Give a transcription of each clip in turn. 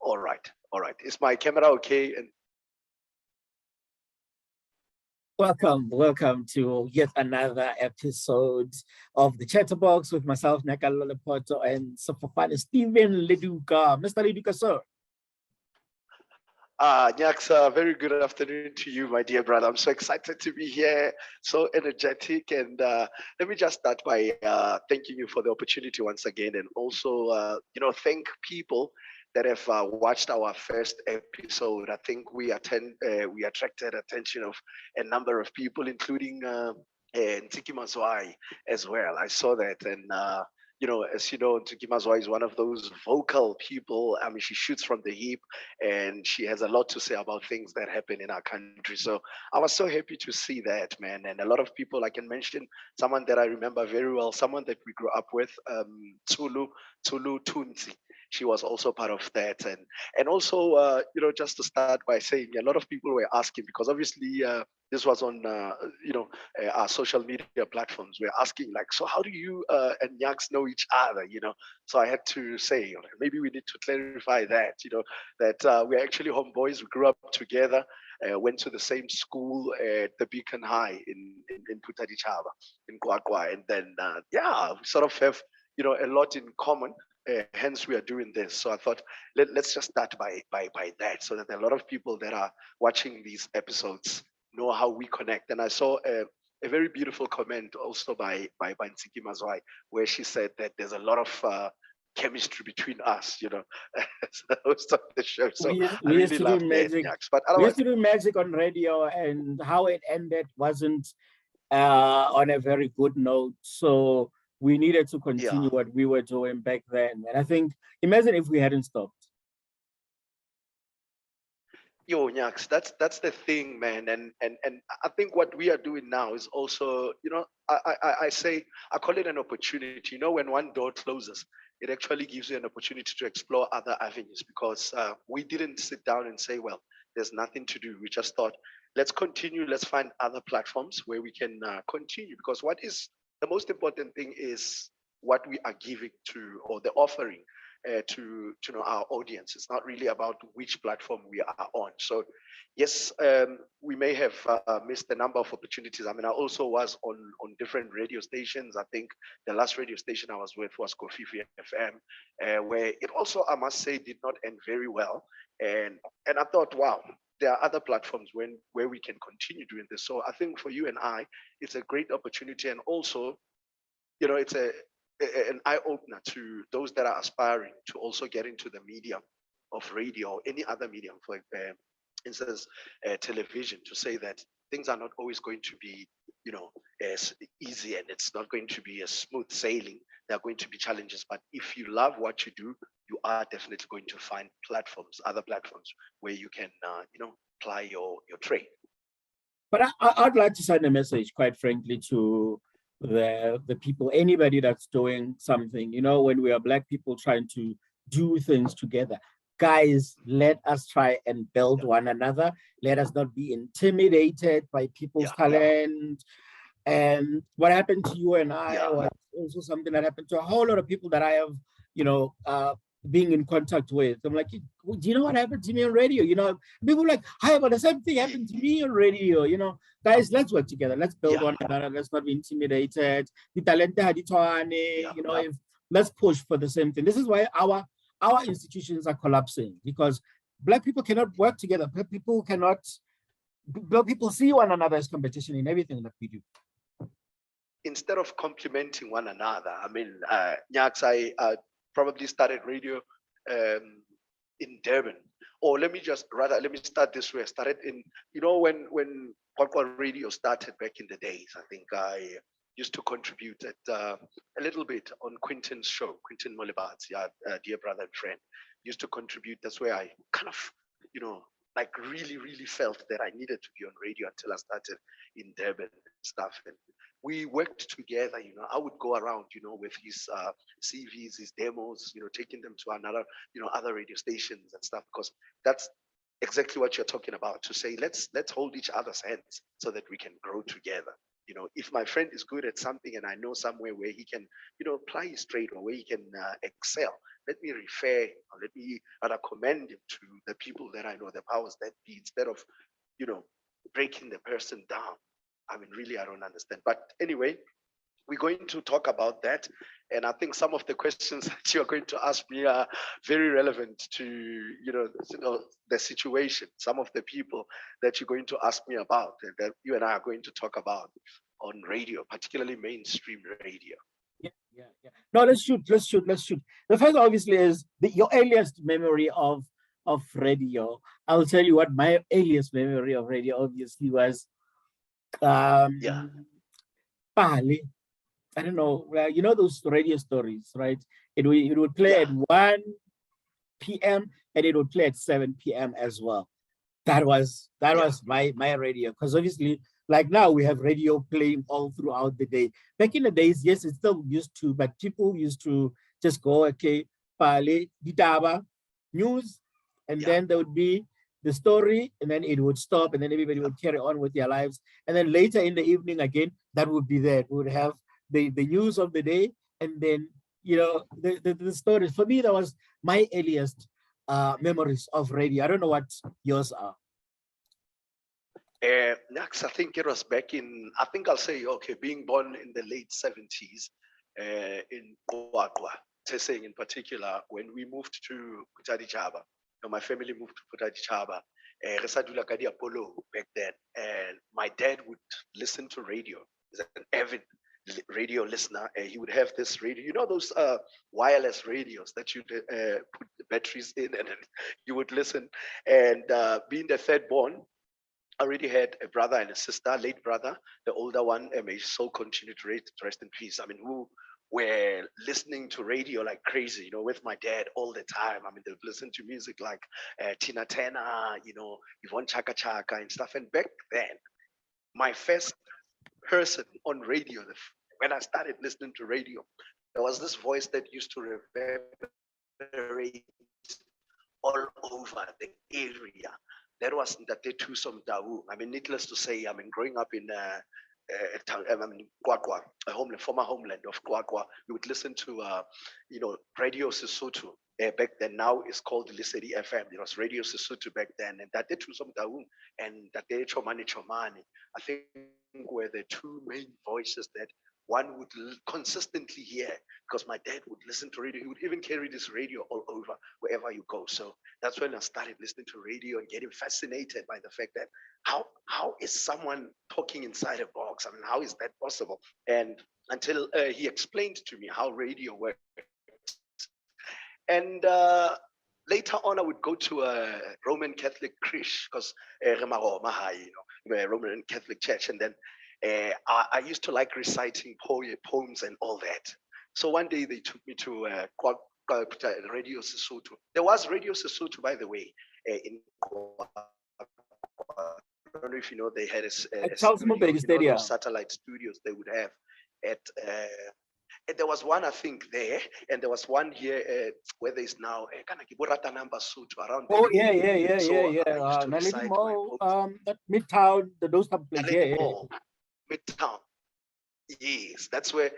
All right, all right. Is my camera okay? And Welcome to yet another episode of the Chatterbox with myself, Nyakallo Lephoto, and Sefofane Leluka. Mr. Leluka, sir. Nyaks, very good afternoon to you, my dear brother. I'm so excited to be here, so energetic. And let me just start by thanking you for the opportunity once again, and also, thank people that have watched our first episode. I think we attracted attention of a number of people, including Ntiki Mazwai as well. I saw that, and as you know, Ntiki Mazwai is one of those vocal people. I mean, she shoots from the hip, and she has a lot to say about things that happen in our country. So I was so happy to see that, man. And a lot of people, I can mention someone that I remember very well, someone that we grew up with, Tulu Tunzi. She was also part of that, and also, just to start by saying, a lot of people were asking, because obviously this was on our social media platforms. We're asking, like, so how do you and Nyaks know each other? So I had to say, maybe we need to clarify that, that we're actually homeboys. We grew up together, went to the same school at the Beacon High in Putadichaba, in Kwakwa. And then, we sort of have, a lot in common. Hence, we are doing this. So I thought, let's just start by that, so that a lot of people that are watching these episodes know how we connect. And I saw a very beautiful comment also by Ntiki Mazwai, where she said that there's a lot of chemistry between us, so the show. So We I used really to love do that, magic. Nyaks. But We used otherwise, to do magic on radio, and how it ended wasn't on a very good note. So we needed to yeah. continue what we were doing back then. And I think, imagine if we hadn't stopped. Yo, Nyaks, that's the thing, man. And I think what we are doing now is also, I say, I call it an opportunity. When one door closes, it actually gives you an opportunity to explore other avenues, because we didn't sit down and say, well, there's nothing to do. We just thought, let's continue, let's find other platforms where we can continue, because what is the most important thing is what we are giving to, or the offering to our audience. It's not really about which platform we are on. So yes, we may have missed a number of opportunities. I mean, I also was on different radio stations. I think the last radio station I was with was Kofifi FM, where it also, I must say, did not end very well. And I thought, wow, there are other platforms where we can continue doing this. So I think for you and I, it's a great opportunity. And also, it's an eye opener to those that are aspiring to also get into the medium of radio or any other medium, for instance, television, to say that things are not always going to be, as easy, and it's not going to be a smooth sailing. There are going to be challenges, but if you love what you do, you are definitely going to find other platforms where you can, apply your trade. But I'd like to send a message, quite frankly, to the people, anybody that's doing something, when we are Black people trying to do things together. Guys, let us try and build one another. Let us not be intimidated by people's talent. And what happened to you and I was also something that happened to a whole lot of people that I have, being in contact with. I'm like, do you know what happened to me on radio? People like, hi, but the same thing happened to me on radio. Guys, let's work together. Let's build one another. Let's not be intimidated. Let's push for the same thing. This is why our institutions are collapsing, because Black people cannot work together. Black people see one another as competition in everything that we do. Instead of complementing one another, I mean, Nyaks, I probably started radio in Durban. Or let me start this way. I started in, when Kwakwa Radio started back in the days, I think I used to contribute a little bit on Quinton's show, Quinton Molibats, dear brother and friend, used to contribute. That's where I kind of, like really, really felt that I needed to be on radio until I started in Durban and stuff. And we worked together. I would go around, with his CVs, his demos, taking them to other radio stations and stuff, because that's exactly what you're talking about, to say, let's hold each other's hands so that we can grow together. If my friend is good at something and I know somewhere where he can, apply his trade, or where he can excel, let me refer, or let me recommend him to the people that I know, the powers that be, instead of, you know, breaking the person down. I mean, really, I don't understand. But anyway, we're going to talk about that. And I think some of the questions that you're going to ask me are very relevant to, the situation, some of the people that you're going to ask me about, and that you and I are going to talk about on radio, particularly mainstream radio. Yeah, yeah, yeah. No, let's shoot. The first, obviously, is your earliest memory of radio. I'll tell you what my earliest memory of radio obviously was. Yeah, Pali. I don't know. Well, you know those radio stories, right? It would play yeah, at 1 p.m. and it would play at 7 p.m. as well. That yeah, was my radio, because obviously, like now we have radio playing all throughout the day. Back in the days, yes, it still used to, but people used to just go, okay, pale ditaba news, and yeah, then there would be the story, and then it would stop, and then everybody yeah. would carry on with their lives. And then later in the evening again, that would be there. We would have the news of the day, and then the stories. For me, that was my earliest memories of radio. I don't know what yours are. Next, I think it was back in, I think I'll say, okay, being born in the late 70s in Kwakwa, Teseng in particular, when we moved to Putadi Chaba. My family moved to Putadi Chaba. Resadula Kadi Apollo back then. And my dad would listen to radio. He's an avid radio listener. He would have this radio, those wireless radios that you put the batteries in, and then you would listen. And being the third born, I already had a brother and a sister, late brother. The older one, may his soul continue to rest in peace. I mean, who were listening to radio like crazy, with my dad all the time. I mean, they'd listen to music like Tina Turner, Yvonne Chaka Chaka and stuff. And back then, my first person on radio, when I started listening to radio, there was this voice that used to reverberate all over the area. That was Ndate Tusum Dawu. I mean, needless to say, I mean, growing up in Kwakwa, former homeland of Kwakwa, we would listen to, Radio Sesotho. Back then, now it's called Lisedi FM. It was Radio Sesotho back then, and that Tusum Dawu and that Chomani Chomani, I think, were the two main voices that one would consistently hear, because my dad would listen to radio. He would even carry this radio all over wherever you go. So that's when I started listening to radio and getting fascinated by the fact that how is someone talking inside a box? I mean, how is that possible? And until he explained to me how radio works. And later on, I would go to a Roman Catholic Krish, because Roman Catholic Church, and then I used to like reciting poems and all that. So one day they took me to Radio Sesotho. There was Radio Sesotho, by the way, in I don't know if you know, they had a Charles studio, Mubedi those Stadium. satellite studios they would have at. And there was one, I think, there, and there was one here where there is now kind of Kiburata number suit around Oh, that yeah, area. yeah, yeah, yeah, So I yeah. used to Naledi recite my Mall, poems. that Midtown, those type of places. Yeah, Naledi yeah, Mall, Midtown. Yes, that's where,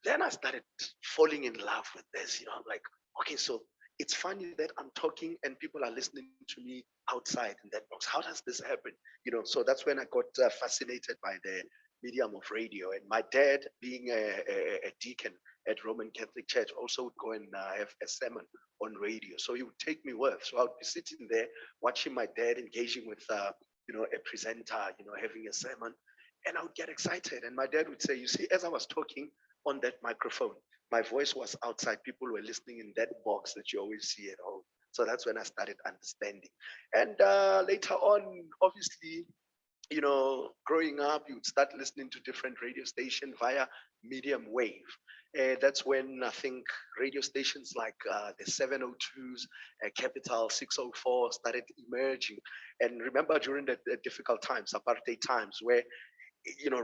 then I started falling in love with this. I'm like, okay, so it's funny that I'm talking and people are listening to me outside in that box. How does this happen? So that's when I got fascinated by the medium of radio. And my dad, being a deacon at Roman Catholic Church, also would go and have a sermon on radio. So he would take me with. So I would be sitting there watching my dad engaging with, a presenter, having a sermon, and I would get excited. And my dad would say, you see, as I was talking on that microphone, my voice was outside. People were listening in that box that you always see at home. So that's when I started understanding. And later on, obviously, growing up, you would start listening to different radio stations via medium wave. That's when I think radio stations like the 702s, Capital 604 started emerging. And remember during the difficult times, apartheid times, where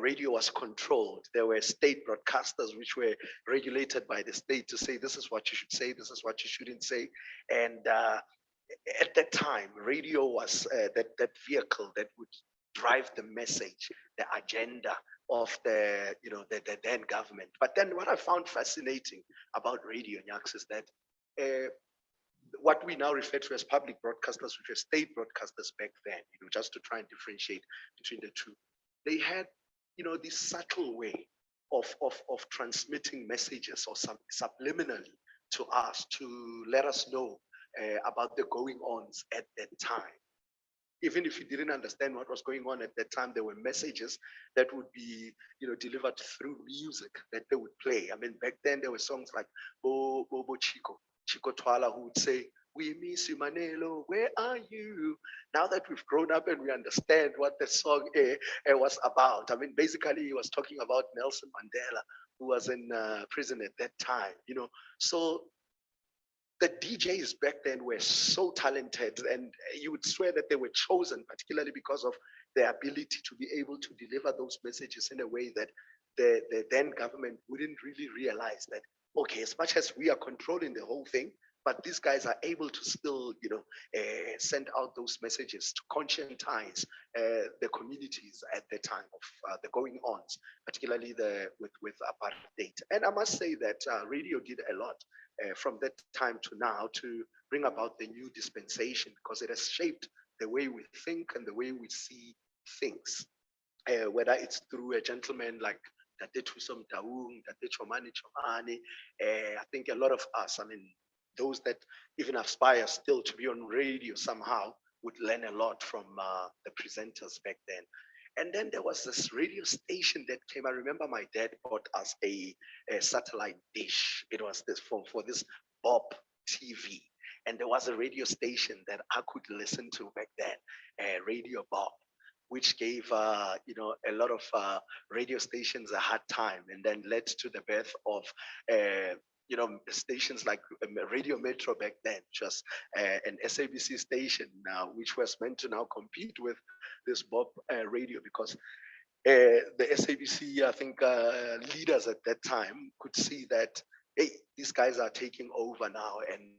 radio was controlled. There were state broadcasters which were regulated by the state to say this is what you should say, this is what you shouldn't say, and at that time, radio was that vehicle that would drive the message, the agenda of the then government. But then, what I found fascinating about radio, Nyaks, is that what we now refer to as public broadcasters, which were state broadcasters back then, just to try and differentiate between the two. They had, this subtle way of transmitting messages or subliminally to us to let us know about the going-ons at that time. Even if you didn't understand what was going on at that time, there were messages that would be, delivered through music that they would play. I mean, back then there were songs like Bo Chico Twala, who would say, "We miss you, Manelo, where are you?" Now that we've grown up and we understand what the song was about, I mean, basically he was talking about Nelson Mandela, who was in prison at that time, So the DJs back then were so talented, and you would swear that they were chosen, particularly because of their ability to be able to deliver those messages in a way that the then government wouldn't really realize that, okay, as much as we are controlling the whole thing, but these guys are able to still, send out those messages to conscientize the communities at the time of the going-ons, particularly with apartheid. And I must say that radio did a lot from that time to now to bring about the new dispensation, because it has shaped the way we think and the way we see things, whether it's through a gentleman like Tate Thuso Mtaung, Tate Chomani Chomani. I think a lot of us, I mean, those that even aspire still to be on radio somehow, would learn a lot from the presenters back then. And then there was this radio station that came. I remember my dad bought us a satellite dish. It was this for this Bob TV. And there was a radio station that I could listen to back then, Radio Bob, which gave a lot of radio stations a hard time, and then led to the birth of stations like Radio Metro back then, just an SABC station now, which was meant to now compete with this Bob radio, because the SABC, I think, leaders at that time could see that, hey, these guys are taking over now. And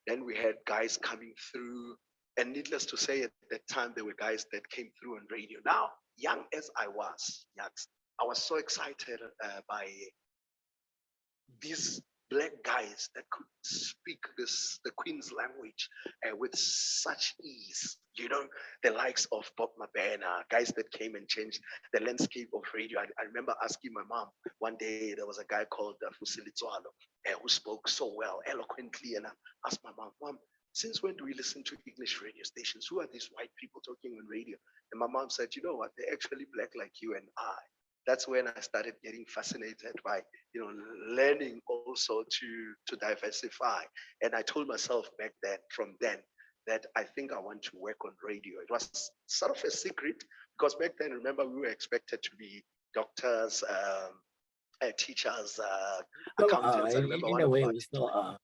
then we had guys coming through. And needless to say, at that time, there were guys that came through on radio. Now, young as I was, I was so excited by these black guys that could speak the Queen's language with such ease. The likes of Bob Mabena, guys that came and changed the landscape of radio. I remember asking my mom one day, there was a guy called Fusili Tswalo who spoke so well, eloquently, and I asked my mom, since when do we listen to English radio stations? Who are these white people talking on radio? And my mom said, you know what, they're actually black like you and I. That's when I started getting fascinated by, learning also to diversify. And I told myself back then, from then, that I think I want to work on radio. It was sort of a secret, because back then, remember, we were expected to be doctors, teachers, accountants. I remember in one a of way, our we still are.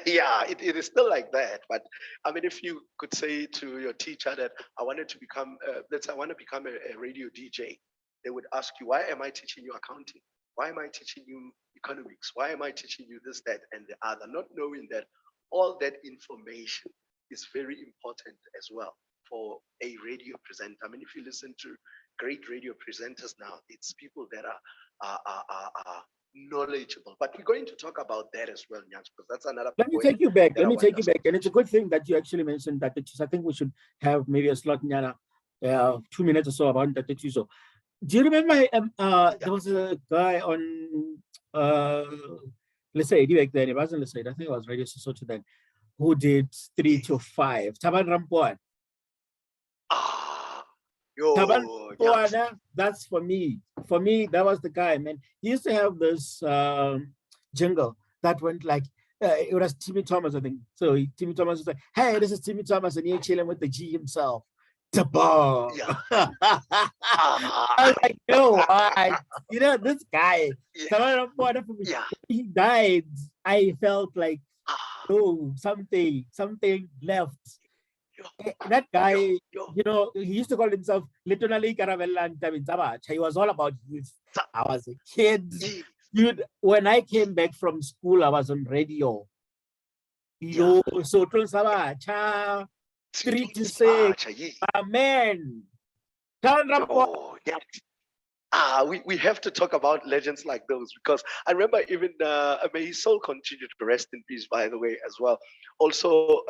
yeah, it is still like that. But I mean, if you could say to your teacher that I wanted to become, let's say I want to become a radio DJ, they would ask you, why am I teaching you accounting? Why am I teaching you economics? Why am I teaching you this, that, and the other? Not knowing that all that information is very important as well for a radio presenter. I mean, if you listen to great radio presenters now, it's people that are knowledgeable. But we're going to talk about that as well, Nyans, because that's another Let me point take you back. that Let I me want take you us back. to And it's a good thing that you actually mentioned that. I think we should have maybe a slot, Nyana, 2 minutes or so about that. So, do you remember there was a guy on, let's say, back then, it wasn't, let's say, I think it was Radio Sesotho then, who did 3 to 5. Taban Rampuan. Taban Rampuan, that's for me. For me, that was the guy, man. He used to have this jingle that went like, it was Timmy Thomas, I think. So Timmy Thomas was like, hey, this is Timmy Thomas, and he's chilling with the G himself. Tabang. Yeah. I was like, no, this guy, Yeah. he died. I felt like, oh, something left. That guy, he used to call himself literally Caravellan Tabin. He was all about youth. I was a kid. Dude, when I came back from school, I was on radio. Yo, so Saba, cha, 3 to 6. Amen. we have to talk about legends like those, because I remember even may his soul continue to rest in peace, by the way, as well. Also,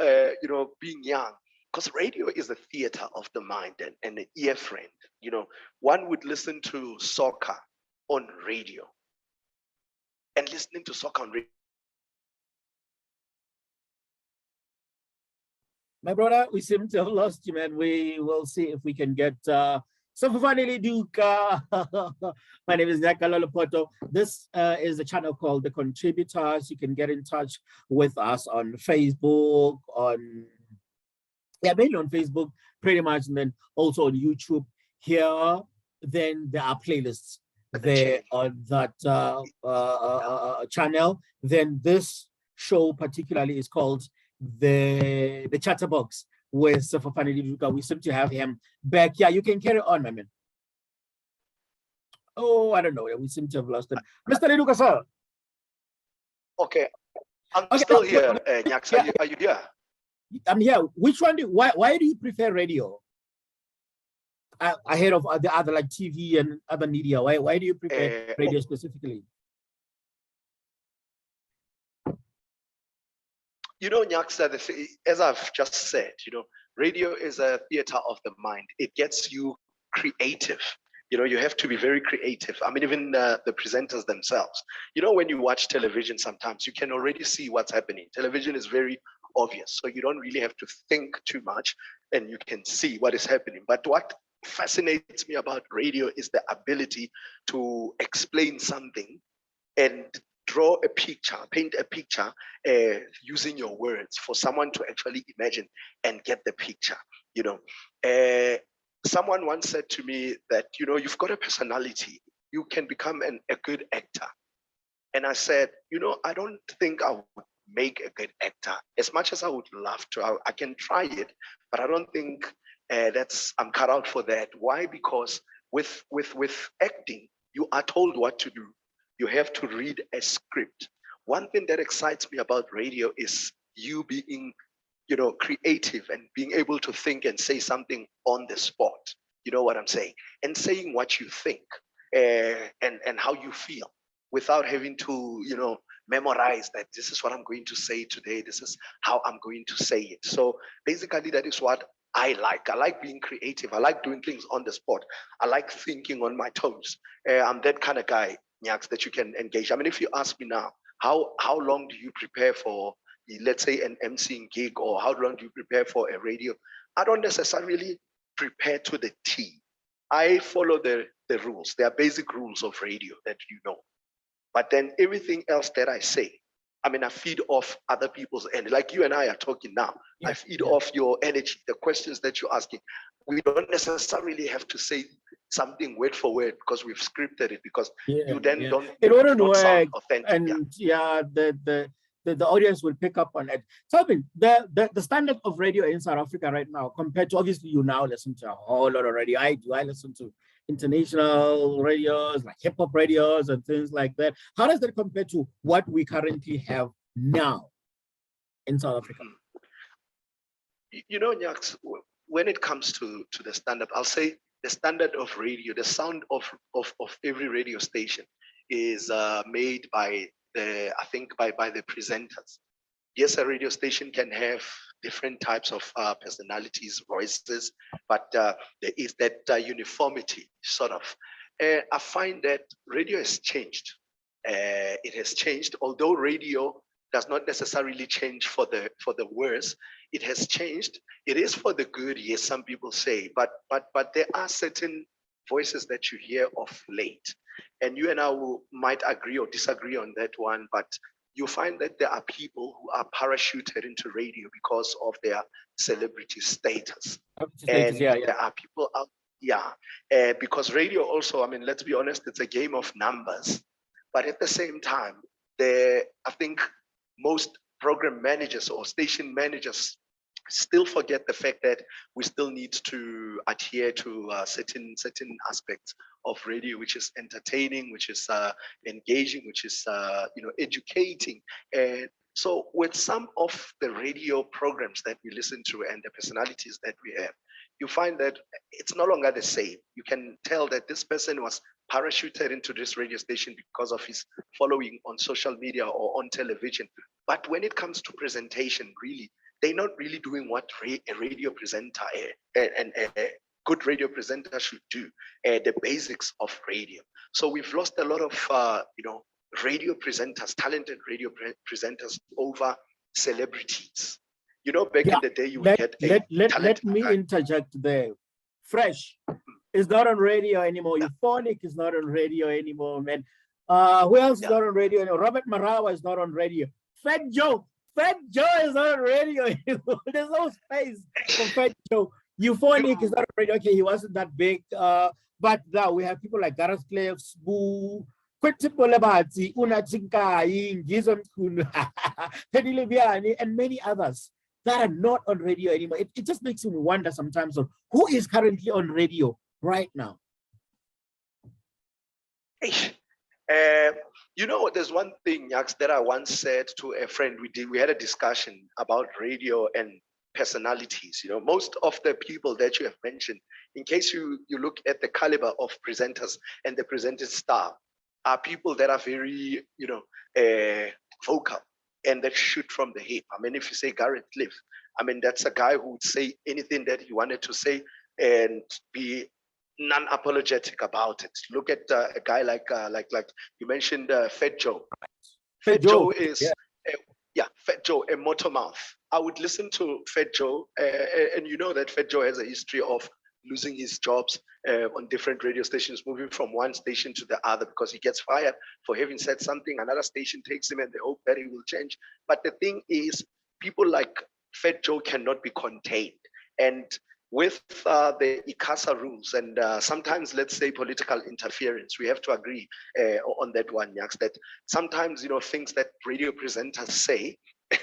being young, because radio is a theater of the mind and an ear friend. One would listen to soccer on radio, and listening to soccer on radio. My brother, we seem to have lost you, man. We will see if we can get Sefofane Leluka. My name is Nyakallo Lephoto. This is a channel called The Contributors. You can get in touch with us on Facebook, mainly on Facebook, pretty much, and then also on YouTube. Here, then there are playlists there on that channel. Then this show particularly is called the Chatterbox with Sefofane Leluka. We seem to have him back. Yeah, you can carry on, my man. Oh, I don't know. We seem to have lost him. Mr. Leluka, sir. Okay. I'm still here, Nyaks. Are you here? I'm here. Which one why do you prefer radio ahead of the other, like TV and other media? Why do you prefer radio specifically? Nyaks, as I've just said, radio is a theater of the mind. It gets you creative. You have to be very creative. I mean, even the presenters themselves. When you watch television, sometimes you can already see what's happening. Television is very obvious, so you don't really have to think too much, and you can see what is happening. But what fascinates me about radio is the ability to explain something and draw a picture, paint a picture using your words for someone to actually imagine and get the picture. Someone once said to me that, you've got a personality, you can become a good actor. And I said, I don't think I would make a good actor. As much as I would love to, I can try it, but I don't think I'm cut out for that. Why? Because with acting, you are told what to do. You have to read a script. One thing that excites me about radio is you being, creative and being able to think and say something on the spot. You know what I'm saying? And saying what you think and how you feel without having to, memorize that this is what I'm going to say today. This is how I'm going to say it. So basically, that is what I like. I like being creative. I like doing things on the spot. I like thinking on my toes. I'm that kind of guy, Nyaks, that you can engage. I mean, if you ask me now, how long do you prepare for, let's say, an emceeing gig, or how long do you prepare for a radio? I don't necessarily prepare to the T. I follow the rules. There are basic rules of radio that you know. But then everything else that I say, I mean, I feed off other people's energy. Like you and I are talking now. Yeah, I feed off your energy, the questions that you're asking. We don't necessarily have to say something word for word because we've scripted it, because you then don't, it wouldn't don't work, sound authentic. And the audience will pick up on it. Tell me, the standard of radio in South Africa right now, compared to, obviously you now listen to a whole lot of radio. I listen to international radios, like hip hop radios and things like that. How does that compare to what we currently have now in South Africa? Nyaks, when it comes to the standard, I'll say the standard of radio, the sound of every radio station is made by the presenters. Yes, a radio station can have different types of personalities, voices, but there is that uniformity, sort of. I find that radio has changed. It has changed, although radio does not necessarily change for the worse. It has changed. It is for the good, yes, some people say, but there are certain voices that you hear of late, and you and I might agree or disagree on that one, but you find that there are people who are parachuted into radio because of their celebrity status. And there are people out, because radio also, I mean, let's be honest, it's a game of numbers. But at the same time, I think most program managers or station managers still forget the fact that we still need to adhere to certain aspects of radio, which is entertaining, which is engaging, which is educating. And So with some of the radio programs that we listen to and the personalities that we have, you find that it's no longer the same. You can tell that this person was parachuted into this radio station because of his following on social media or on television. But when it comes to presentation, really, they're not really doing what a radio presenter and a good radio presenter should do, the basics of radio. So we've lost a lot of, radio presenters, talented radio presenters over celebrities. Back Yeah, in the day, you would get a talented let me guy. interject there. Fresh is not on radio anymore. Yeah, Euphonic is not on radio anymore, man. Who else is yeah. not on radio anymore? Robert Marawa is not on radio. Fat Joe is not on radio anymore. There's no space for Fat Joe. Euphonic is You, not on radio. Okay, he wasn't that big. But now we have people like Gareth Cliffs, Boo, Kwetipo Lebati, Una Chinkai, Gizon Kun, Teddy Leviani, and many others that are not on radio anymore. It just makes me wonder sometimes of who is currently on radio right now. there's one thing, Yax, that I once said to a friend. We had a discussion about radio and personalities. Most of the people that you have mentioned, in case you look at the caliber of presenters and the presented staff, are people that are very, vocal and that shoot from the hip. I mean, if you say Garrett Cliff, I mean, that's a guy who would say anything that he wanted to say and be non-apologetic about it. Look at a guy like you mentioned, Fat Joe. Fat Fat Joe Joe, is, Fat Joe, a motor mouth. I would listen to Fat Joe, and you know that Fat Joe has a history of losing his jobs on different radio stations, moving from one station to the other because he gets fired for having said something. Another station takes him and they hope that he will change. But the thing is, people like Fat Joe cannot be contained. And with the ICASA rules and sometimes, let's say, political interference, we have to agree on that one, Yax, that sometimes, things that radio presenters say,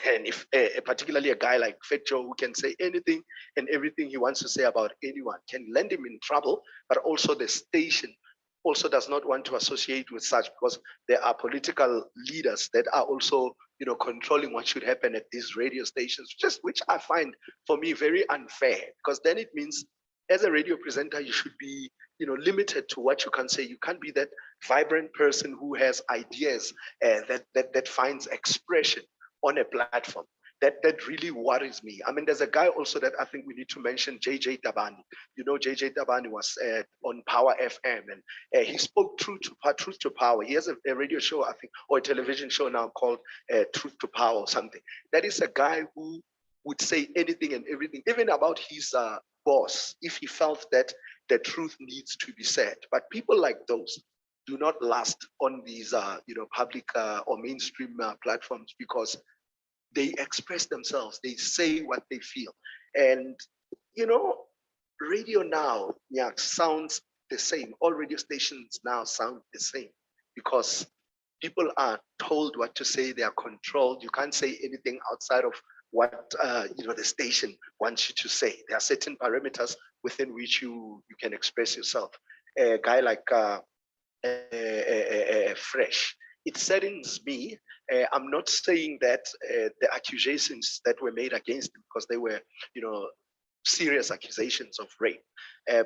and if particularly a guy like Fat Joe, who can say anything and everything he wants to say about anyone, can land him in trouble, but also the station also does not want to associate with such, because there are political leaders that are also, controlling what should happen at these radio stations, which I find, for me, very unfair, because then it means as a radio presenter, you should be, limited to what you can say. You can't be that vibrant person who has ideas that finds expression on a platform. That really worries me. I mean, there's a guy also that I think we need to mention, JJ Tabani. JJ Tabani was on Power FM, and he spoke truth to power. He has a radio show, I think, or a television show now called Truth to Power or something. That is a guy who would say anything and everything, even about his boss, if he felt that the truth needs to be said. But people like those do not last on these, public or mainstream platforms, because they express themselves, they say what they feel. And, radio now, sounds the same. All radio stations now sound the same because people are told what to say, they are controlled. You can't say anything outside of what, the station wants you to say. There are certain parameters within which you can express yourself. A guy like Fresh, it saddens me. I'm not saying that the accusations that were made against him, because they were, serious accusations of rape.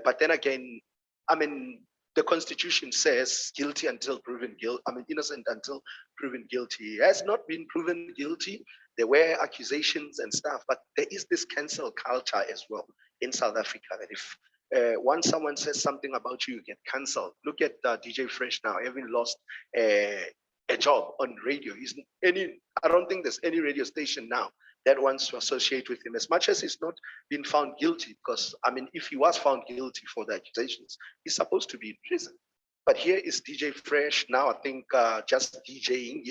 But then again, I mean, the Constitution says guilty until proven guilty. I mean, innocent until proven guilty. He has not been proven guilty. There were accusations and stuff, but there is this cancel culture as well in South Africa, that if once someone says something about you, you get cancelled. Look at DJ Fresh now, having lost a job on radio. I don't think there's any radio station now that wants to associate with him, as much as he's not been found guilty. Because, I mean, if he was found guilty for the accusations, he's supposed to be in prison. But here is DJ Fresh now, I think, just DJing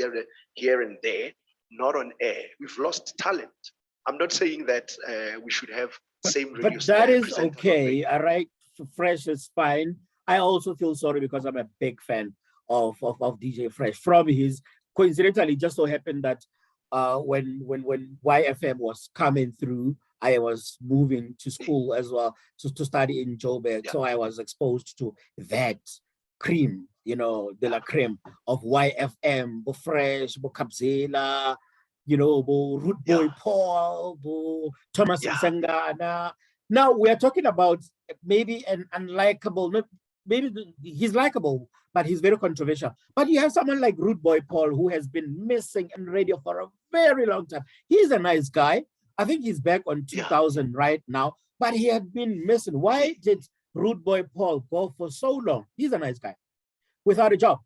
here and there, not on air. We've lost talent. I'm not saying that we should have same radio. But that is okay. All right, Fresh is fine. I also feel sorry because I'm a big fan of DJ Fresh. From his, coincidentally, just so happened that when YFM was coming through, I was moving to school as well to study in Joburg. Yeah. So I was exposed to that cream, de la creme of YFM, Fresh, Kabzela, Root Boy Paul, Thomas Msangana. Now we are talking about maybe an unlikable, maybe he's likable, but he's very controversial. But you have someone like Root Boy Paul who has been missing in radio for a very long time. He's a nice guy. I think he's back on 2000 right now, but he had been missing. Why did Root Boy Paul go for so long? He's a nice guy without a job.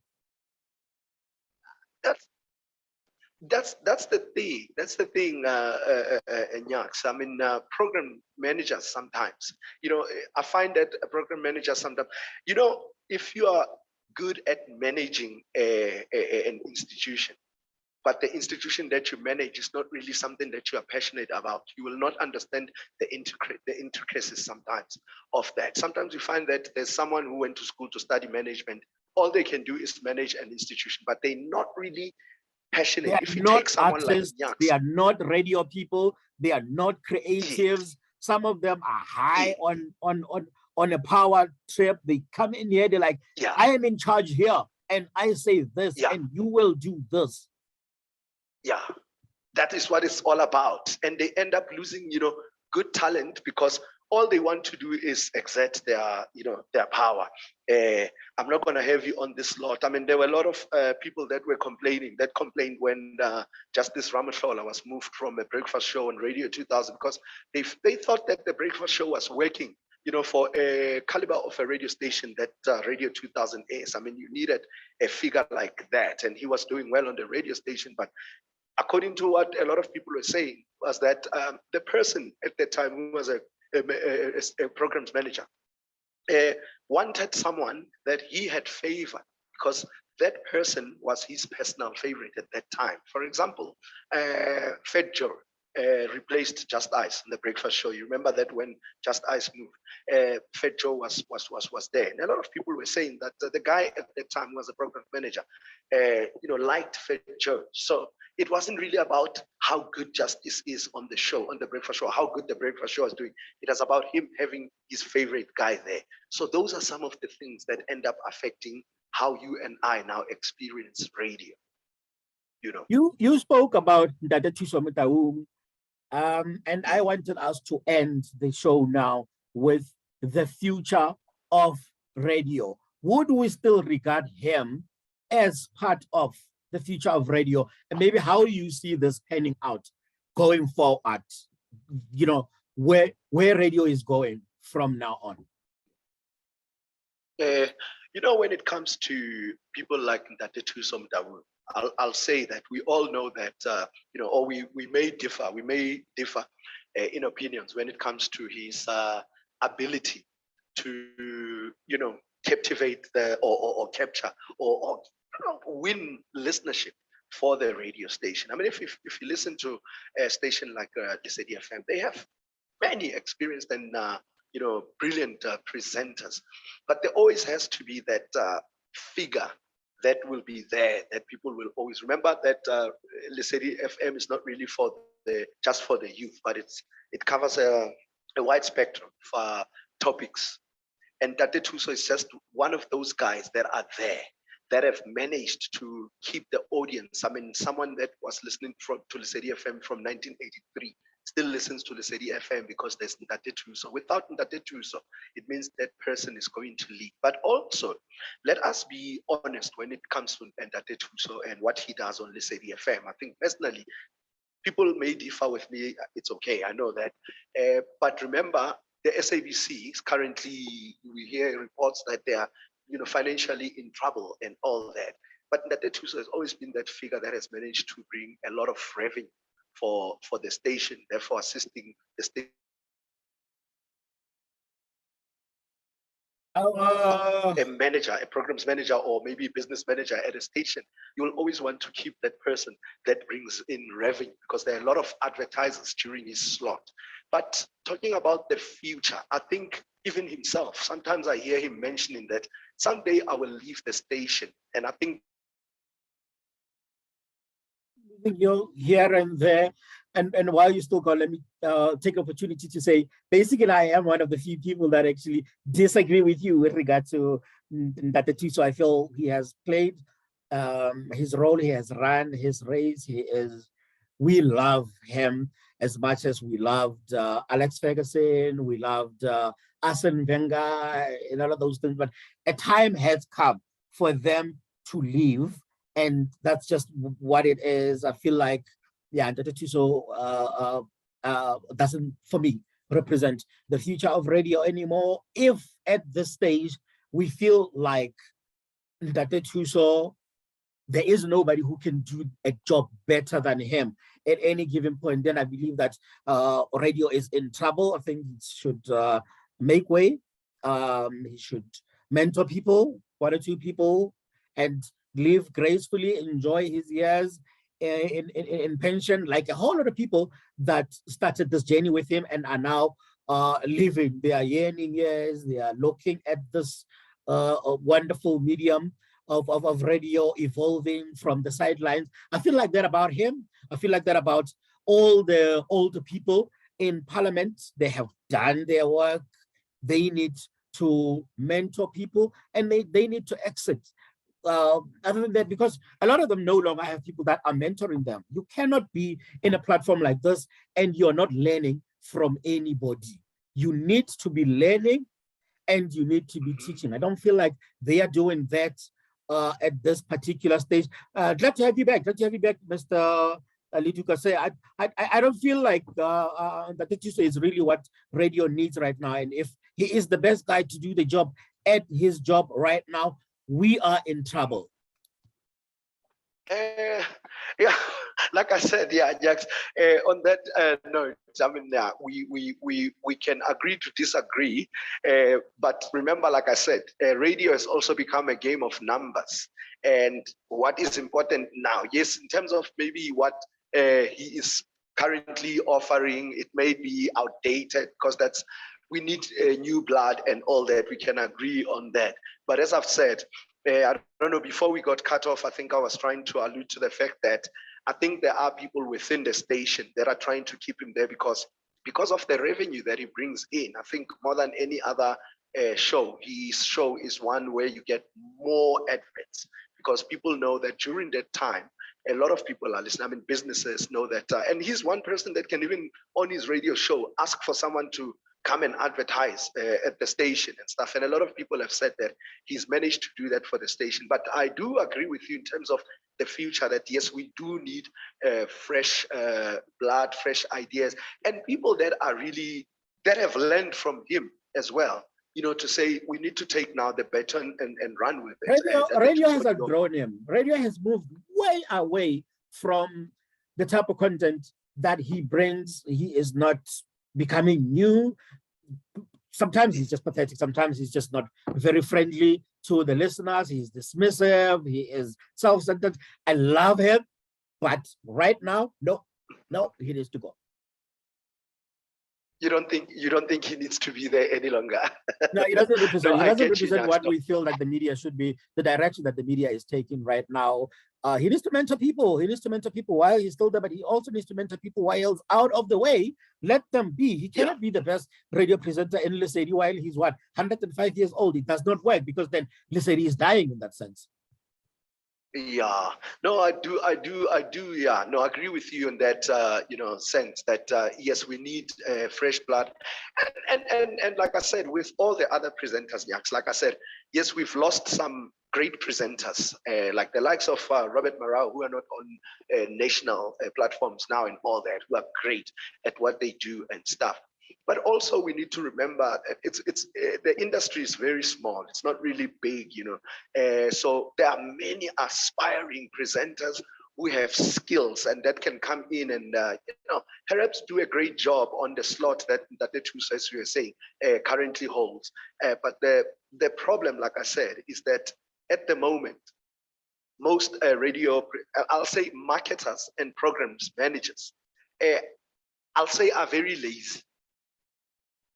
That's the thing. That's the thing, Nyaks. I mean, program managers sometimes. I find that a program manager sometimes. If you are good at managing an institution, but the institution that you manage is not really something that you are passionate about, you will not understand the intricacies sometimes of that. Sometimes you find that there's someone who went to school to study management. All they can do is manage an institution, but they're not really passionate. They are not artists, they are not radio people, they are not creatives. Some of them are high on a power trip. They come in here, they're like, I am in charge here, and I say this, and you will do this. Yeah, that is what it's all about. And they end up losing, good talent because all they want to do is exert their power. I'm not going to have you on this lot. I mean, there were a lot of people that complained when Justice Ramahlola was moved from a breakfast show on Radio 2000 because they thought that the breakfast show was working, for a caliber of a radio station that Radio 2000 is. I mean, you needed a figure like that, and he was doing well on the radio station, but according to what a lot of people were saying was that the person at that time who was a programs manager wanted someone that he had favored because that person was his personal favorite at that time. For example, Fed Joe replaced Just Ice in the breakfast show. You remember that when Just Ice moved, Fed Joe was there. And a lot of people were saying that the guy at that time was a program manager, liked Fed Joe. So it wasn't really about how good Justice is on the show, on the breakfast show, how good the breakfast show is doing. It was about him having his favorite guy there. So those are some of the things that end up affecting how you and I now experience radio. You spoke about Ndate Thuso Motau, and I wanted us to end the show now with the future of radio. Would we still regard him as part of the future of radio? And maybe how do you see this panning out going forward? Where radio is going from now on? When it comes to people like Ndate Thuso Motau, I'll say that we all know that, or we may differ in opinions when it comes to his ability to, captivate or capture or win listenership for the radio station. I mean, if you listen to a station like Lesedi FM, they have many experienced and brilliant presenters, but there always has to be that figure that will be there, that people will always remember. That Lesedi FM is not really just for the youth, but it covers a wide spectrum of topics. And Ndate Thuso is just one of those guys that are there, that have managed to keep the audience. I mean, someone that was listening to Lesedi FM from 1983 still listens to Lesedi FM because there's Ndate Thuso. Without Ndate Thuso, it means that person is going to leave. But also, let us be honest when it comes to Ndate Thuso and what he does on Lesedi FM. I think personally, people may differ with me. It's okay, I know that. But remember, the SABC is currently, we hear reports that they are financially in trouble and all that. But Ndate Thuso has always been that figure that has managed to bring a lot of revenue for the station, therefore assisting the station. A manager, a programs manager, or maybe business manager at a station, you will always want to keep that person that brings in revenue because there are a lot of advertisers during his slot. But talking about the future, I think even himself, sometimes I hear him mentioning that someday I will leave the station. And I think you're here and there. And while you still go, let me take opportunity to say, basically, I am one of the few people that actually disagree with you with regard to Ndate Thuso. I feel he has played his role, he has run his race, he is We love him as much as we loved Alex Ferguson, we loved Arsene Wenger, and all of those things. But a time has come for them to leave, and that's just what it is. I feel like, yeah, Dr. Tuso doesn't, for me, represent the future of radio anymore. If at this stage we feel like Dr. Tuso, there is nobody who can do a job better than him at any given point, then I believe that radio is in trouble. I think it should make way. He should mentor people, one or two people, and live gracefully, enjoy his years in pension, like a whole lot of people that started this journey with him and are now living their yearning years. They are looking at this wonderful medium of radio evolving from the sidelines. I feel like that about him. I feel like that about all the older people in parliament. They have done their work. They need to mentor people, and they need to exit. Other than that, because a lot of them no longer have people that are mentoring them. You cannot be in a platform like this and you're not learning from anybody. You need to be learning and you need to be teaching. I don't feel like they are doing that at this particular stage. Glad to have you back. Glad to have you back, Mr. Leluka. Say, I don't feel like that Tuso is really what radio needs right now. And if he is the best guy to do the job at his job right now, we are in trouble. Yeah, like I said, yeah, Jax. On that note, I mean, yeah, we can agree to disagree, but remember, like I said, radio has also become a game of numbers. And what is important now, yes, in terms of maybe what he is currently offering, it may be outdated because we need new blood and all that. We can agree on that. But as I've said, I don't know, before we got cut off, I think I was trying to allude to the fact that I think there are people within the station that are trying to keep him there because of the revenue that he brings in. I think more than any other show, his show is one where you get more adverts because people know that during that time, a lot of people are listening. I mean, businesses know that. And he's one person that can even on his radio show ask for someone to come and advertise at the station and stuff. And a lot of people have said that he's managed to do that for the station. But I do agree with you in terms of the future that, yes, we do need fresh blood, fresh ideas, and people that are really, that have learned from him as well. You know, to say we need to take now the baton and run with it. Radio has outgrown him. Radio has moved way away from the type of content that he brings. He is not becoming new. Sometimes he's just pathetic. Sometimes he's just not very friendly to the listeners. He's dismissive. He is self-centered. I love him, but right now, no, he needs to go. You don't think he needs to be there any longer? No, he doesn't represent. He doesn't represent what we feel like the media should be, the direction that the media is taking right now. He needs to mentor people. He needs to mentor people while he's still there, but he also needs to mentor people while he's out of the way. Let them be. He cannot be the best radio presenter in Lesedi while he's 105 years old. It does not work because then Lesedi is dying in that sense. Yeah, no, I do. Yeah, no, I agree with you in that, sense that yes, we need fresh blood, and like I said, with all the other presenters, Nyaks, like I said, yes, we've lost some great presenters, like the likes of Robert Marau, who are not on national platforms now and all that, who are great at what they do and stuff. But also we need to remember that it's the industry is very small. It's not really big, so there are many aspiring presenters who have skills and that can come in and perhaps do a great job on the slot that the two, as you were saying, currently holds. But the problem, like I said, is that at the moment, most I'll say marketers and programs managers, I'll say are very lazy.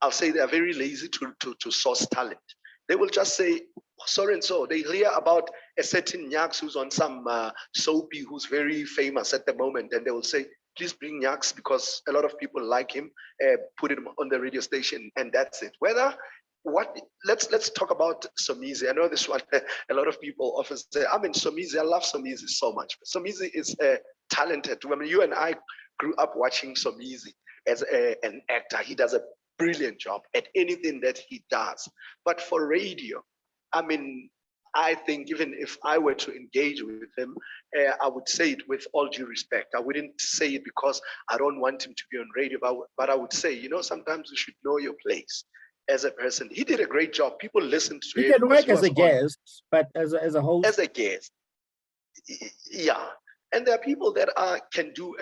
I'll say they're very lazy to source talent. They will just say, so and so. They hear about a certain Nyaks who's on some soapy who's very famous at the moment, and they will say, please bring Nyaks because a lot of people like him, put him on the radio station, and that's it. Whether let's talk about Somizi. I know this one. A lot of people often say, I mean, Somizi. I love Somizi so much. Somizi is talented. I mean, you and I grew up watching Somizi as an actor. He does a brilliant job at anything that he does. But for radio, I mean, I think even if I were to engage with him, I would say it with all due respect. I wouldn't say it because I don't want him to be on radio, but I would say, sometimes you should know your place as a person. He did a great job. People listened to He him can because work he as was a on guest, but as a host. as a guest. Yeah. And there are people that can do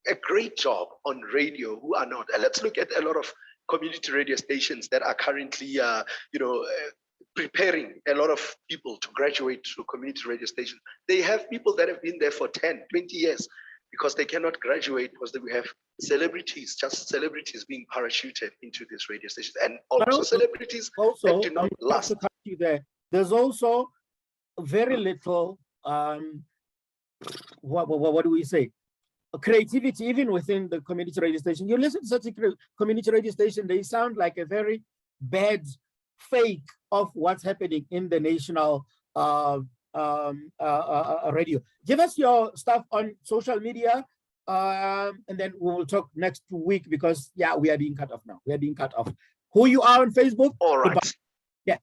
a great job on radio who are not. And let's look at a lot of community radio stations that are currently, preparing a lot of people to graduate to community radio stations. They have people that have been there for 10, 20 years because they cannot graduate because we have just celebrities being parachuted into these radio stations, and also celebrities that do not last. To cut you there, there's also very little, what do we say? Creativity, even within the community radio station. You listen to such a community radio station, they sound like a very bad fake of what's happening in the national radio. Give us your stuff on social media, and then we will talk next week because, yeah, we are being cut off now. We are being cut off. Who you are on Facebook? All right. Goodbye. Yeah.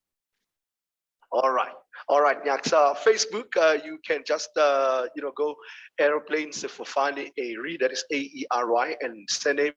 All right. All right, Nyaks. Facebook, you can just, go Aeroplane Sefofane Aery, that is Aery, and surname